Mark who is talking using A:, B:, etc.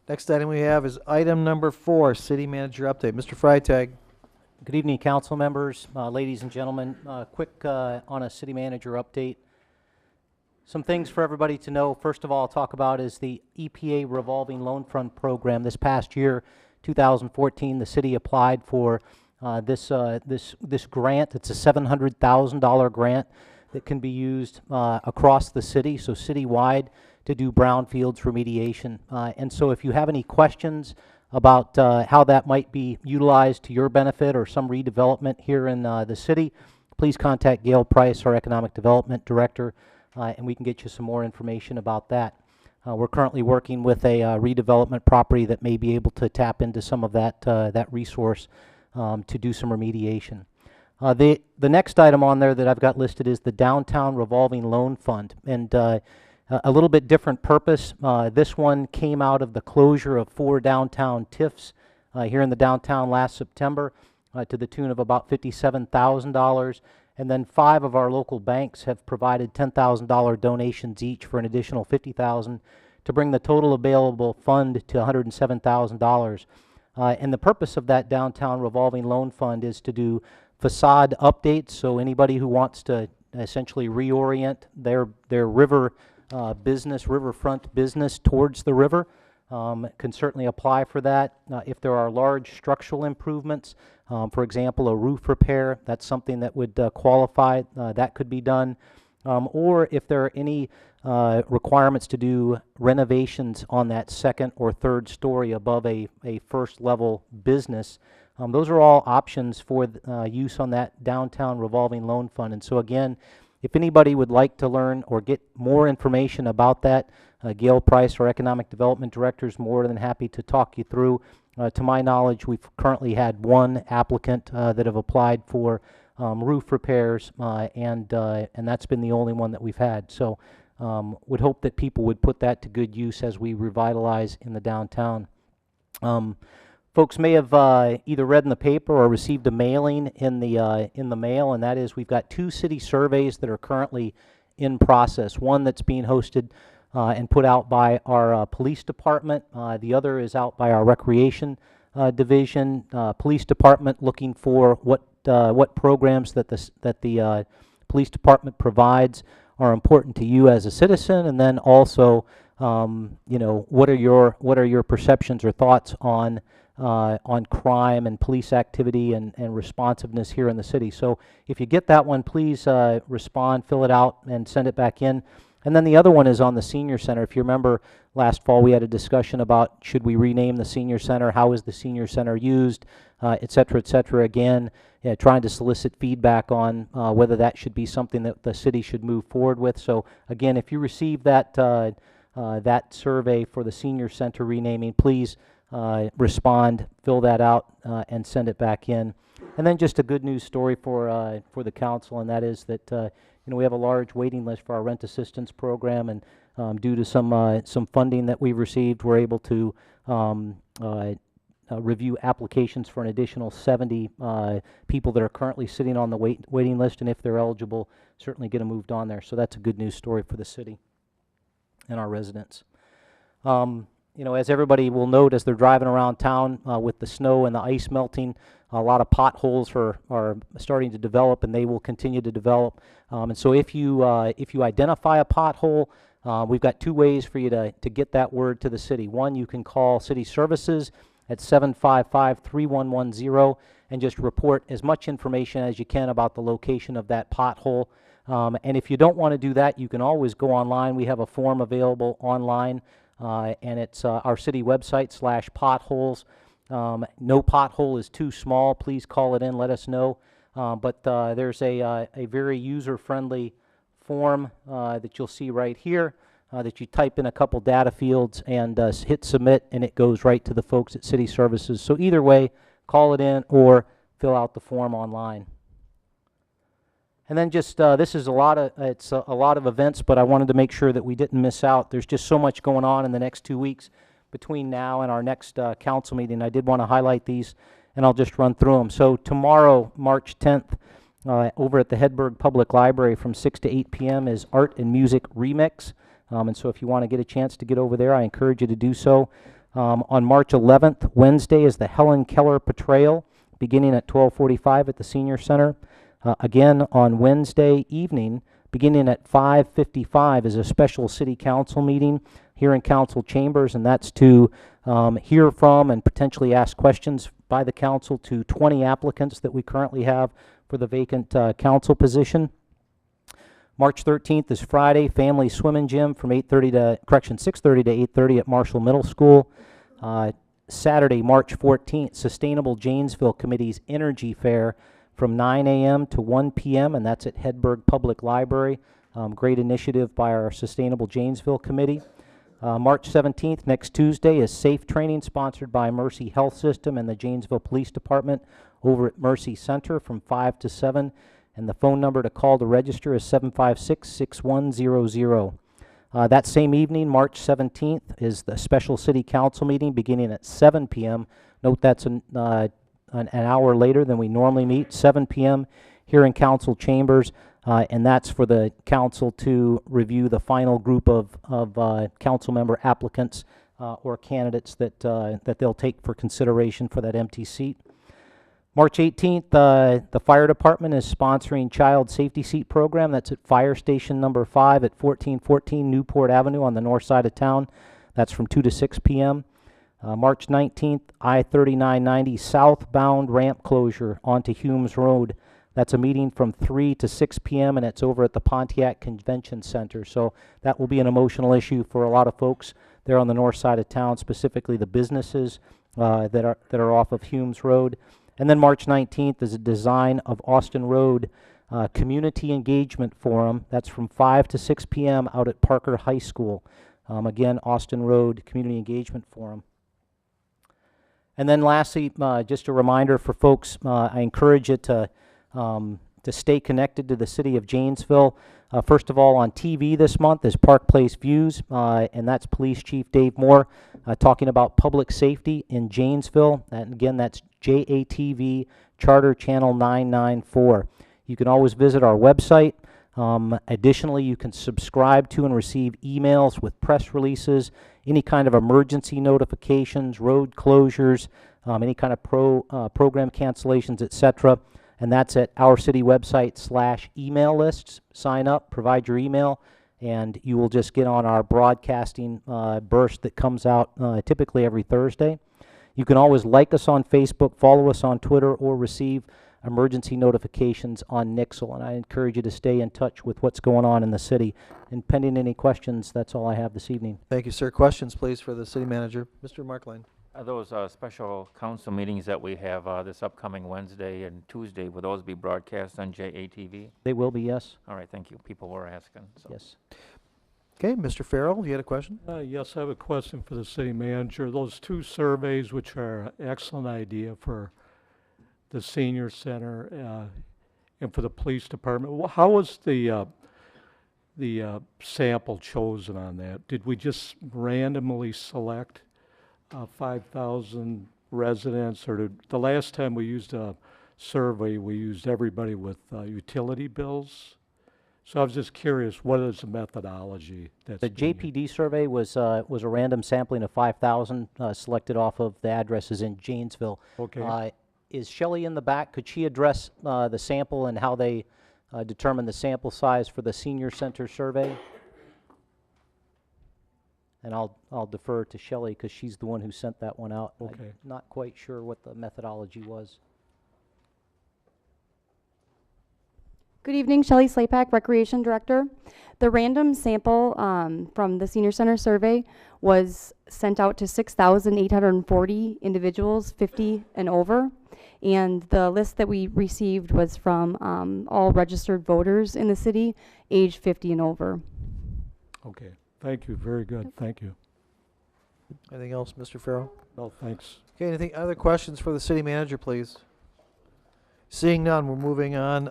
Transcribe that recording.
A: Next item we have is item number 4, City Manager Update. Mr. Freitag.
B: Good evening, council members, ladies and gentlemen. Quick on a city manager update. Some things for everybody to know. First of all, I'll talk about is the EPA revolving loan fund program. This past year, 2014, the city applied for this grant. It's a $700,000 grant that can be used across the city, so citywide, to do brownfields remediation. And so if you have any questions about how that might be utilized to your benefit or some redevelopment here in the city, please contact Gail Price, our Economic Development Director, and we can get you some more information about that. We're currently working with a redevelopment property that may be able to tap into some of that resource to do some remediation. The next item on there that I've got listed is the Downtown Revolving Loan Fund, and a little bit different purpose. This one came out of the closure of 4 downtown TIFs here in the downtown last September to the tune of about $57,000. And then 5 of our local banks have provided $10,000 donations each for an additional $50,000 to bring the total available fund to $107,000. And the purpose of that Downtown Revolving Loan Fund is to do facade updates. So anybody who wants to essentially reorient their riverfront business towards the river can certainly apply for that. If there are large structural improvements, for example, a roof repair, that's something that would qualify, that could be done. Or if there are any requirements to do renovations on that second or third story above a first level business, those are all options for use on that Downtown Revolving Loan Fund. And so again, if anybody would like to learn or get more information about that, Gail Price, our Economic Development Director, is more than happy to talk you through. To my knowledge, we've currently had 1 applicant that have applied for roof repairs, and that's been the only one that we've had. So would hope that people would put that to good use as we revitalize in the downtown. Folks may have either read in the paper or received a mailing in the mail, and that is we've got 2 city surveys that are currently in process. One that's being hosted and put out by our police department. The other is out by our recreation division. Police department looking for what programs that the police department provides are important to you as a citizen, and then also what are your perceptions or thoughts on crime and police activity and responsiveness here in the city. So if you get that one, please respond, fill it out, and send it back in. And then the other one is on the senior center. If you remember, last fall we had a discussion about should we rename the senior center, how is the senior center used, et cetera, et cetera. Again, trying to solicit feedback on whether that should be something that the city should move forward with. So again, if you receive that that survey for the senior center renaming, please respond, fill that out, and send it back in. And then just a good news story for the council, and that is that we have a large waiting list for our rent assistance program, and due to some funding that we've received, we're able to review applications for an additional 70 people that are currently sitting on the waiting list, and if they're eligible, certainly get them moved on there. So that's a good news story for the city and our residents. As everybody will note as they're driving around town with the snow and the ice melting, a lot of potholes are starting to develop, and they will continue to develop. And so if you identify a pothole, we've got 2 ways for you to get that word to the city. One, you can call City Services at 755-3110 and just report as much information as you can about the location of that pothole. And if you don't want to do that, you can always go online. We have a form available online, and it's our city website /potholes. No pothole is too small. Please call it in, let us know. But there's a very user-friendly form that you'll see right here that you type in a couple data fields and hit submit, and it goes right to the folks at City Services. So either way, call it in or fill out the form online. And then just this is a lot of events, but I wanted to make sure that we didn't miss out. There's just so much going on in the next 2 weeks between now and our next council meeting. I did want to highlight these, and I'll just run through them. So tomorrow, March 10th, over at the Hedberg Public Library from 6 to 8 p.m. is Art and Music Remix. And so if you want to get a chance to get over there, I encourage you to do so. On March 11th, Wednesday, is the Helen Keller Portrayal, beginning at 12:45 at the Senior Center. Again, on Wednesday evening, beginning at 5:55, is a special city council meeting here in council chambers, and that's to hear from and potentially ask questions by the council to 20 applicants that we currently have for the vacant council position. March 13th is Friday, family swim and gym from 6:30 to 8:30 at Marshall Middle School. Saturday, March 14th, Sustainable Janesville Committee's Energy Fair from 9 a.m. to 1 p.m., and that's at Hedberg Public Library. Great initiative by our Sustainable Janesville Committee. March 17th, next Tuesday, is Safe Training, sponsored by Mercy Health System and the Janesville Police Department over at Mercy Center from 5 to 7. And the phone number to call to register is 756-6100. That same evening, March 17th, is the special city council meeting beginning at 7 p.m. Note that's an hour later than we normally meet, 7 p.m. here in council chambers. And that's for the council to review the final group of council member applicants or candidates that they'll take for consideration for that empty seat. March 18th, the fire department is sponsoring child safety seat program. That's at fire station number 5 at 1414 Newport Avenue on the north side of town. That's from 2 to 6 p.m. March 19th, I-3990 southbound ramp closure onto Humes Road. That's a meeting from 3 to 6 p.m. and it's over at the Pontiac Convention Center. So that will be an emotional issue for a lot of folks there on the north side of town, specifically the businesses that are off of Humes Road. And then March 19th is a Design of Austin Road Community Engagement Forum. That's from 5 to 6 p.m. out at Parker High School. Again, Austin Road Community Engagement Forum. And then lastly, just a reminder for folks, I encourage you to stay connected to the city of Janesville. First of all, on TV this month is Park Place Views, and that's Police Chief Dave Moore talking about public safety in Janesville. And again, that's JATV Charter Channel 994. You can always visit our website. Additionally, you can subscribe to and receive emails with press releases, any kind of emergency notifications, road closures, any kind of program cancellations, etc. And that's at our city website /email lists. Sign up, provide your email, and you will just get on our broadcasting burst that comes out typically every Thursday. You can always like us on Facebook, follow us on Twitter, or receive emergency notifications on Nixle. And I encourage you to stay in touch with what's going on in the city. And pending any questions, that's all I have this evening.
A: Thank you, sir. Questions, please, for the city manager. Mr. Markline.
C: Those special council meetings that we have this upcoming Wednesday and Tuesday, will those be broadcast on JATV?
B: They will be, yes.
C: All right, thank you. People were asking. So.
B: Yes.
A: Okay, Mr. Farrell, you had a question?
D: Yes, I have a question for the city manager. Those 2 surveys, which are an excellent idea for the senior center and for the police department, how was the sample chosen on that? Did we just randomly select 5,000 residents, or the last time we used a survey, we used everybody with utility bills? So I was just curious, what is the methodology that's
B: The
D: being
B: JPD survey was a random sampling of 5,000 selected off of the addresses in Janesville.
D: Okay.
B: Is Shelley in the back? Could she address the sample and how they determine the sample size for the senior center survey? And I'll defer to Shelley because she's the one who sent that one out.
D: Okay.
B: I'm not quite sure what the methodology was.
E: Good evening, Shelley Slapak, Recreation Director. The random sample from the Senior Center survey was sent out to 6,840 individuals, 50 and over. And the list that we received was from all registered voters in the city, age 50 and over.
D: Okay, thank you, very good, thank you.
A: Anything else, Mr. Farrell?
D: No, thanks.
A: Okay, anything other questions for the city manager, please? Seeing none, we're moving on.